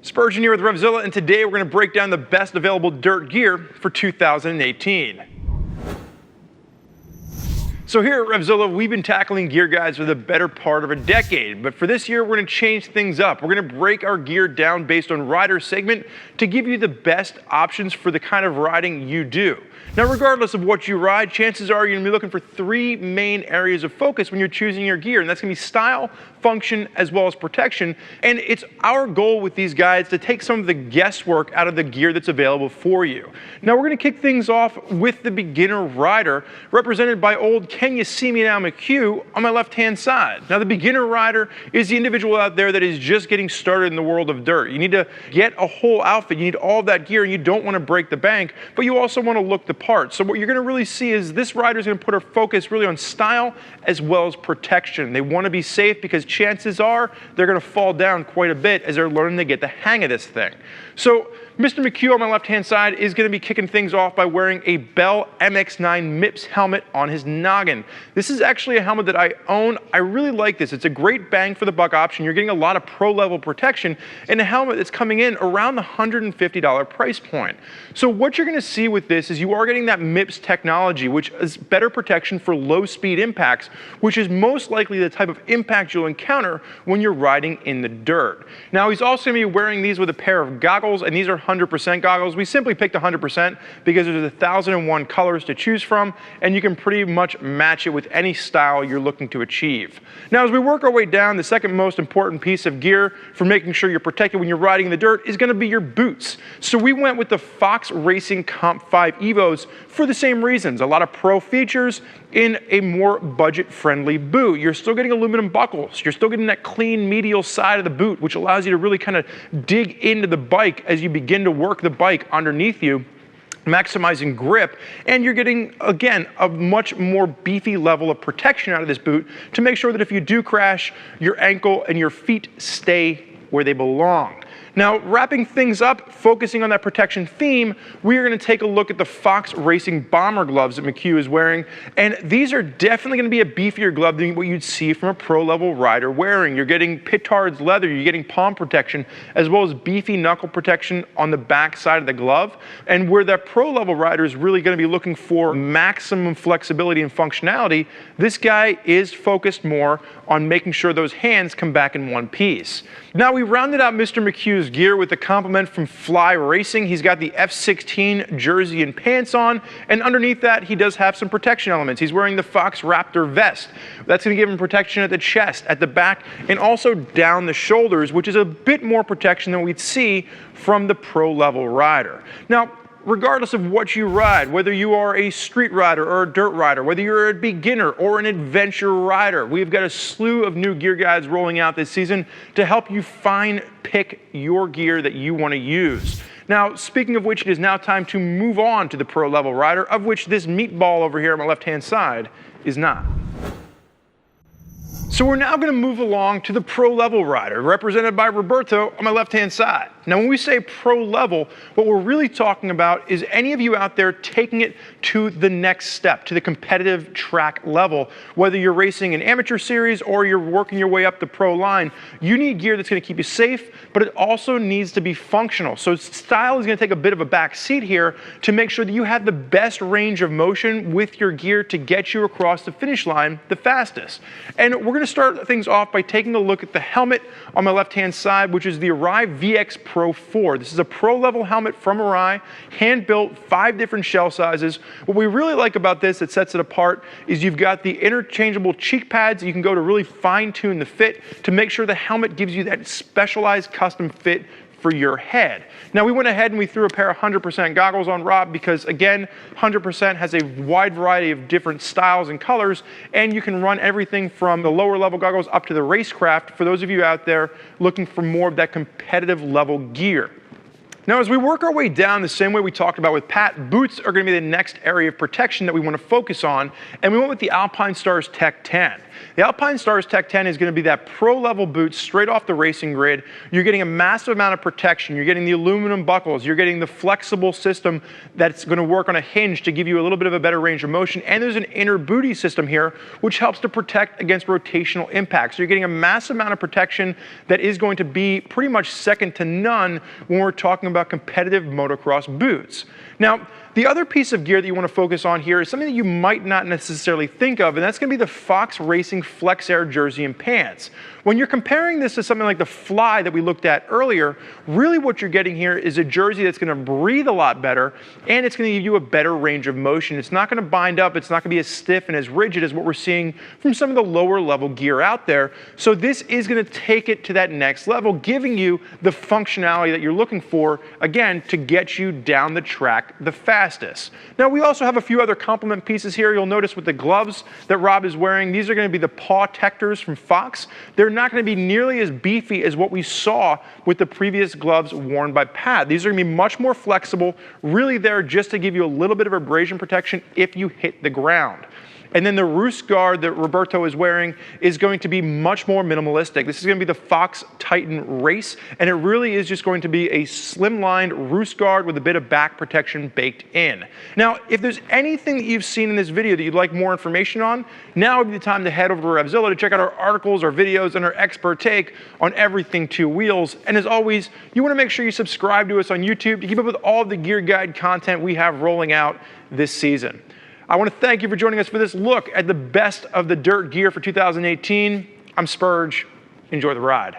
Spurgeon here with RevZilla, and today we're going to break down the best available dirt gear for 2018. So here at RevZilla, we've been tackling gear guides for the better part of a decade, but for this year we're going to change things up. We're going to break our gear down based on rider segment to give you the best options for the kind of riding you do. Now, regardless of what you ride, chances are you're going to be looking for three main areas of focus when you're choosing your gear, and that's going to be style, function, as well as protection. And it's our goal with these guides to take some of the guesswork out of the gear that's available for you. Now, we're going to kick things off with the beginner rider, represented by old Can You See Me Now McHugh on my left-hand side. Now, the beginner rider is the individual out there that is just getting started in the world of dirt. You need to get a whole outfit, you need all of that gear, and you don't want to break the bank, but you also want to look the part. So what you're going to really see is this rider is going to put her focus really on style as well as protection. They want to be safe because chances are they're going to fall down quite a bit as they're learning to get the hang of this thing. So Mr. McHugh on my left-hand side is going to be kicking things off by wearing a Bell MX9 MIPS helmet on his noggin. This is actually a helmet that I own. I really like this. It's a great bang for the buck option. You're getting a lot of pro-level protection in a helmet that's coming in around the $150 price point. So what you're going to see with this is you are getting that MIPS technology, which is better protection for low-speed impacts, which is most likely the type of impact you'll encounter when you're riding in the dirt. Now, he's also going to be wearing these with a pair of goggles, and these are 100% goggles. We simply picked 100% because there's 1,001 colors to choose from, and you can pretty much match it with any style you're looking to achieve. Now, as we work our way down, the second most important piece of gear for making sure you're protected when you're riding in the dirt is going to be your boots. So we went with the Fox Racing Comp 5 Evos for the same reasons. A lot of pro features in a more budget-friendly boot. You're still getting aluminum buckles. You're still getting that clean medial side of the boot, which allows you to really kind of dig into the bike as you begin to work the bike underneath you, maximizing grip, and you're getting, again, a much more beefy level of protection out of this boot to make sure that if you do crash, your ankle and your feet stay where they belong. Now, wrapping things up, focusing on that protection theme, we are going to take a look at the Fox Racing bomber gloves that McHugh is wearing, and these are definitely going to be a beefier glove than what you'd see from a pro-level rider wearing. You're getting Pitard's leather, you're getting palm protection, as well as beefy knuckle protection on the back side of the glove, and where that pro-level rider is really going to be looking for maximum flexibility and functionality, this guy is focused more on making sure those hands come back in one piece. Now, we rounded out Mr. McHugh's gear with a compliment from Fly Racing. He's got the F16 jersey and pants on, and underneath that he does have some protection elements. He's wearing the Fox Raptor vest. That's going to give him protection at the chest, at the back, and also down the shoulders, which is a bit more protection than we'd see from the pro-level rider. Now, regardless of what you ride, whether you are a street rider or a dirt rider, whether you're a beginner or an adventure rider, we've got a slew of new gear guides rolling out this season to help you pick your gear that you want to use. Now, speaking of which, it is now time to move on to the pro-level rider, of which this meatball over here on my left-hand side is not. So we're now going to move along to the pro-level rider, represented by Roberto on my left-hand side. Now, when we say pro-level, what we're really talking about is any of you out there taking it to the next step, to the competitive track level. Whether you're racing an amateur series or you're working your way up the pro line, you need gear that's going to keep you safe, but it also needs to be functional. So style is going to take a bit of a back seat here to make sure that you have the best range of motion with your gear to get you across the finish line the fastest. And we're going to start things off by taking a look at the helmet on my left-hand side, which is the Arai VX Pro 4. This is a pro-level helmet from Arai, hand-built, 5 different shell sizes. What we really like about this that sets it apart is you've got the interchangeable cheek pads. You can go to really fine-tune the fit to make sure the helmet gives you that specialized custom fit for your head. Now, we went ahead and we threw a pair of 100% goggles on Rob because, again, 100% has a wide variety of different styles and colors, and you can run everything from the lower level goggles up to the racecraft for those of you out there looking for more of that competitive level gear. Now, as we work our way down the same way we talked about with Pat, boots are going to be the next area of protection that we want to focus on, and we went with the Alpine Stars Tech 10. The Alpine Stars Tech 10 is going to be that pro-level boot straight off the racing grid. You're getting a massive amount of protection. You're getting the aluminum buckles. You're getting the flexible system that's going to work on a hinge to give you a little bit of a better range of motion, and there's an inner booty system here, which helps to protect against rotational impacts. So you're getting a massive amount of protection that is going to be pretty much second to none when we're talking about competitive motocross boots. Now, the other piece of gear that you want to focus on here is something that you might not necessarily think of, and that's going to be the Fox Racing Flex Air jersey and pants. When you're comparing this to something like the Fly that we looked at earlier, really what you're getting here is a jersey that's going to breathe a lot better, and it's going to give you a better range of motion. It's not going to bind up. It's not going to be as stiff and as rigid as what we're seeing from some of the lower level gear out there. So this is going to take it to that next level, giving you the functionality that you're looking for, again, to get you down the track the fastest. Now, we also have a few other complement pieces here. You'll notice with the gloves that Rob is wearing, these are going to be the paw protectors from Fox. They're not going to be nearly as beefy as what we saw with the previous gloves worn by Pat. These are going to be much more flexible, really there just to give you a little bit of abrasion protection if you hit the ground. And then the roost guard that Roberto is wearing is going to be much more minimalistic. This is going to be the Fox Titan Race, and it really is just going to be a slimlined roost guard with a bit of back protection baked in. Now, if there's anything that you've seen in this video that you'd like more information on, now would be the time to head over to RevZilla to check out our articles, our videos, and our expert take on everything two wheels. And as always, you want to make sure you subscribe to us on YouTube to keep up with all of the Gear Guide content we have rolling out this season. I want to thank you for joining us for this look at the best of the dirt gear for 2018. I'm Spurge. Enjoy the ride.